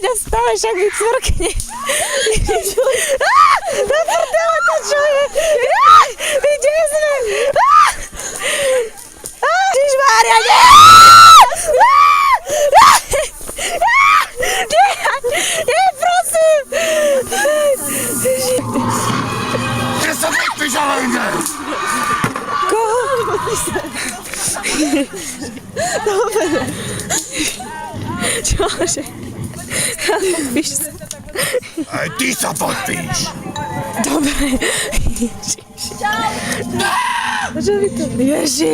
Peťa stále však mi cvrkne. Na prdele to čo je? Kde sme? Ježišmária, nie! Nie, prosím! Kde sa vypíš, ale ide! Koho? Dobre. Čože? Podpíš sa. Aj ty sa podpíš! Dobre. Ježiš. Čo vy to? Ježiš.